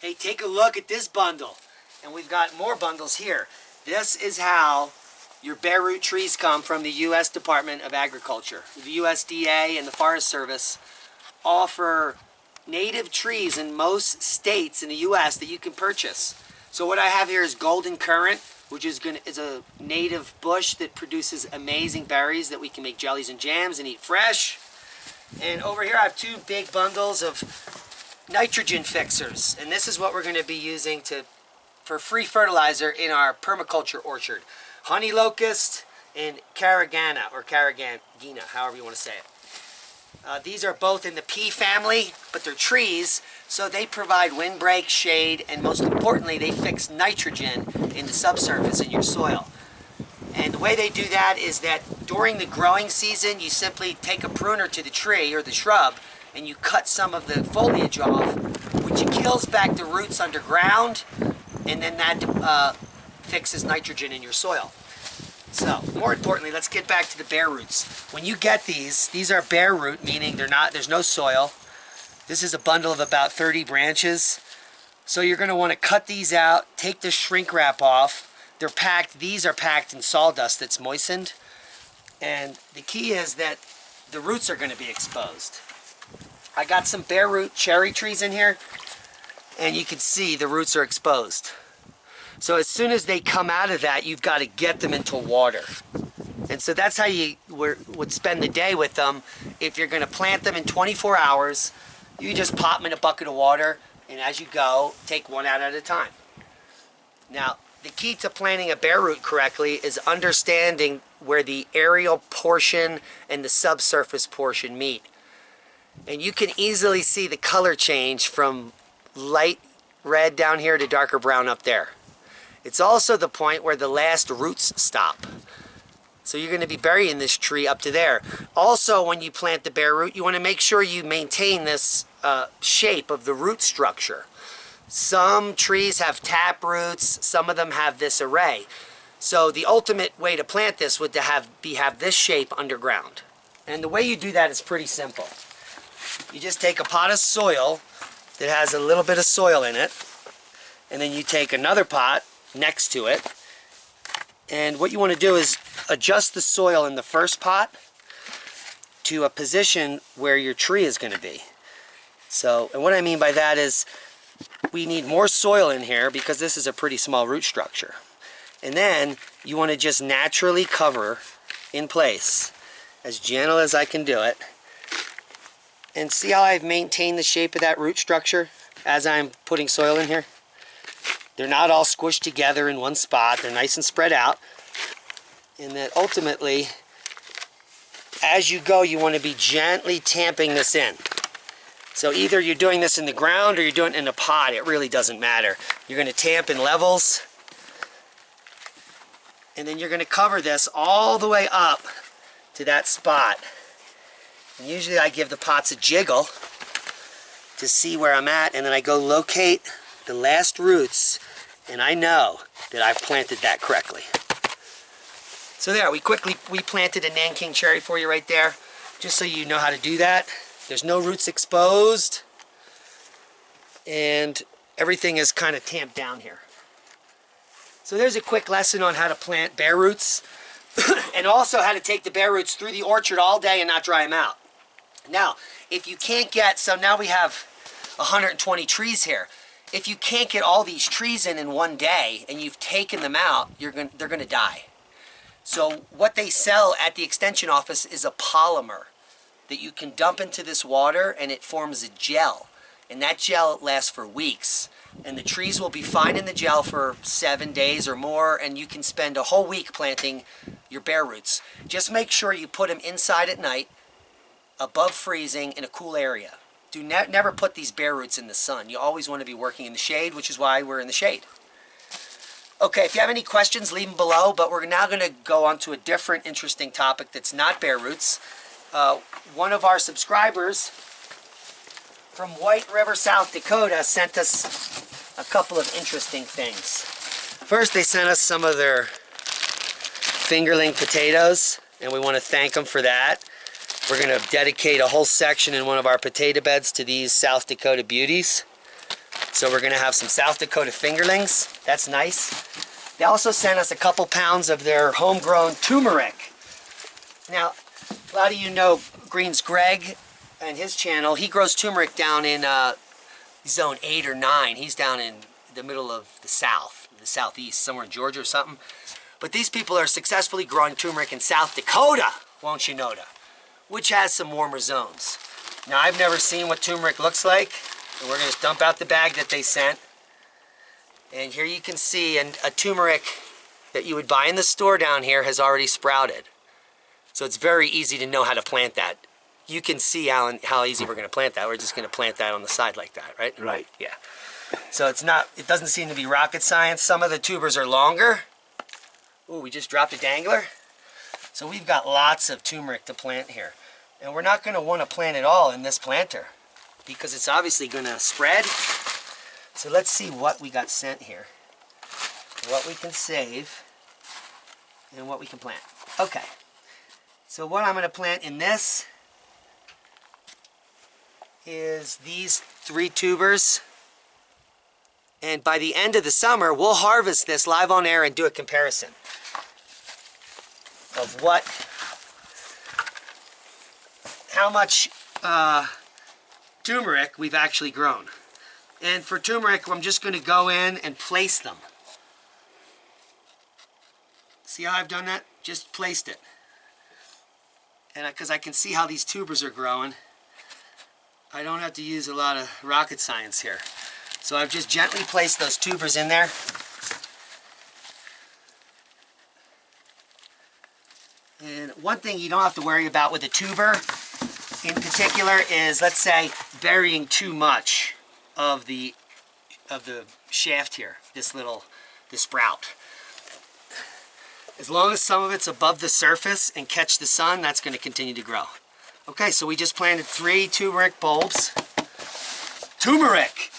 Hey, take a look at this bundle. And we've got more bundles here. This is how your bare root trees come from the U.S. Department of Agriculture. The USDA and the Forest Service offer native trees in most states in the U.S. that you can purchase. So what I have here is golden currant, which is a native bush that produces amazing berries that we can make jellies and jams and eat fresh. And over here I have two big bundles of nitrogen fixers, and this is what we're going to be using for free fertilizer in our permaculture orchard. Honey locust and carragana, or carragina, however you want to say it. These are both in the pea family, but they're trees, so they provide windbreak, shade, and most importantly, they fix nitrogen in the subsurface in your soil. And the way they do that is that during the growing season, you simply take a pruner to the tree or the shrub, and you cut some of the foliage off, which kills back the roots underground, and then that fixes nitrogen in your soil. So, more importantly, let's get back to the bare roots. When you get these are bare root, meaning there's no soil. This is a bundle of about 30 branches. So you're going to want to cut these out, take the shrink wrap off. These are packed in sawdust that's moistened. And the key is that the roots are going to be exposed. I got some bare root cherry trees in here, and you can see the roots are exposed. So as soon as they come out of that, you've got to get them into water. And so that's how you would spend the day with them. If you're going to plant them in 24 hours, you just pop them in a bucket of water, and as you go, take one out at a time. Now, the key to planting a bare root correctly is understanding where the aerial portion and the subsurface portion meet. And you can easily see the color change from light red down here to darker brown up there. It's also the point where the last roots stop. So you're going to be burying this tree up to there. Also, when you plant the bare root, you want to make sure you maintain this shape of the root structure. Some trees have tap roots, some of them have this array. So the ultimate way to plant this would have this shape underground. And the way you do that is pretty simple. You just take a pot of soil that has a little bit of soil in it, and then you take another pot next to it, and what you want to do is adjust the soil in the first pot to a position where your tree is going to be. So, and what I mean by that is we need more soil in here because this is a pretty small root structure. And then you want to just naturally cover in place as gentle as I can do it. And see how I've maintained the shape of that root structure as I'm putting soil in here? They're not all squished together in one spot. They're nice and spread out. And that ultimately, as you go, you want to be gently tamping this in. So either you're doing this in the ground or you're doing it in a pot. It really doesn't matter. You're going to tamp in levels. And then you're going to cover this all the way up to that spot. And usually I give the pots a jiggle to see where I'm at, and then I go locate the last roots, and I know that I've planted that correctly. So there, we planted a Nanking cherry for you right there, just so you know how to do that. There's no roots exposed, and everything is kind of tamped down here. So there's a quick lesson on how to plant bare roots, and also how to take the bare roots through the orchard all day and not dry them out. Now, if you can't get, so now we have 120 trees here. If you can't get all these trees in one day and you've taken them out, they're going to die. So what they sell at the extension office is a polymer that you can dump into this water, and it forms a gel. And that gel lasts for weeks. And the trees will be fine in the gel for 7 days or more, and you can spend a whole week planting your bare roots. Just make sure you put them inside at night, above freezing, in a cool area. Do never put these bare roots in the sun. You always want to be working in the shade, which is why we're in the shade. Okay, if you have any questions, leave them below, but we're now going to go on to a different interesting topic that's not bare roots. One of our subscribers from White River, South Dakota sent us a couple of interesting things. First, they sent us some of their fingerling potatoes, and we want to thank them for that. We're going to dedicate a whole section in one of our potato beds to these South Dakota beauties. So we're gonna have some South Dakota fingerlings. That's nice. They also sent us a couple pounds of their homegrown turmeric. Now, a lot of you know Greens Greg and his channel. He grows turmeric down in zone 8 or 9. He's down in the middle of the south, the southeast, somewhere in Georgia or something. But these people are successfully growing turmeric in South Dakota, won't you know, which has some warmer zones. Now, I've never seen what turmeric looks like, and we're going to dump out the bag that they sent. And here you can see a turmeric that you would buy in the store down here has already sprouted. So it's very easy to know how to plant that. You can see how easy we're going to plant that. We're just going to plant that on the side like that, right? Right. Yeah. So it doesn't seem to be rocket science. Some of the tubers are longer. Ooh, we just dropped a dangler. So we've got lots of turmeric to plant here. And we're not going to want to plant it all in this planter because it's obviously going to spread. So let's see what we got sent here. What we can save and what we can plant. Okay. So what I'm going to plant in this is these 3 tubers. And by the end of the summer, we'll harvest this live on air and do a comparison of how much turmeric we've actually grown. And for turmeric, I'm just going to go in and place them. See how I've done that? Just placed it. And because I can see how these tubers are growing, I don't have to use a lot of rocket science here. So I've just gently placed those tubers in there. And one thing you don't have to worry about with a tuber in particular is, let's say, burying too much of the shaft here, the sprout. As long as some of it's above the surface and catch the sun, that's going to continue to grow. Okay, so we just planted 3 turmeric bulbs. Turmeric!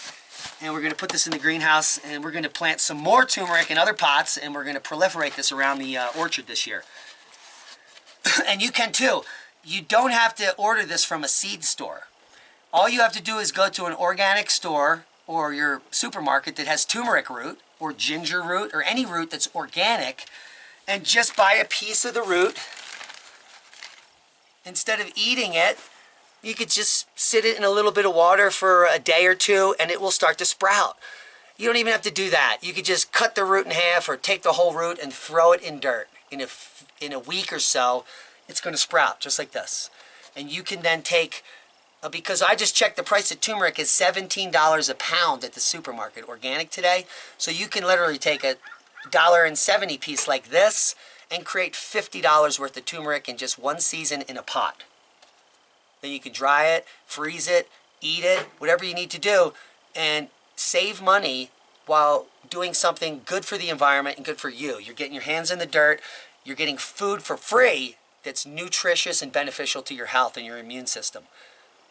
And we're going to put this in the greenhouse, and we're going to plant some more turmeric in other pots, and we're going to proliferate this around the orchard this year. And you can too. You don't have to order this from a seed store. All you have to do is go to an organic store or your supermarket that has turmeric root or ginger root or any root that's organic, and just buy a piece of the root. Instead of eating it, you could just sit it in a little bit of water for a day or 2 and it will start to sprout. You don't even have to do that. You could just cut the root in half or take the whole root and throw it in dirt. In a week or so, it's going to sprout just like this. And you can then take, because I just checked the price of turmeric is $17 a pound at the supermarket, organic today. So you can literally take a $1.70 piece like this and create $50 worth of turmeric in just 1 season in a pot. Then you can dry it, freeze it, eat it, whatever you need to do, and save money while doing something good for the environment and good for you. You're getting your hands in the dirt, you're getting food for free that's nutritious and beneficial to your health and your immune system.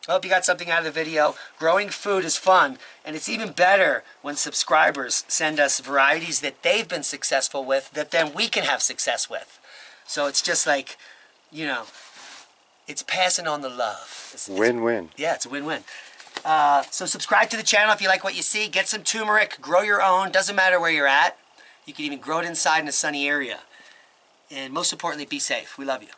I hope you got something out of the video. Growing food is fun, and it's even better when subscribers send us varieties that they've been successful with that then we can have success with. So it's just like, you know, it's passing on the love. Win-win. Yeah, it's a win-win. So subscribe to the channel if you like what you see. Get some turmeric, grow your own. Doesn't matter where you're at. You can even grow it inside in a sunny area. And most importantly, be safe. We love you.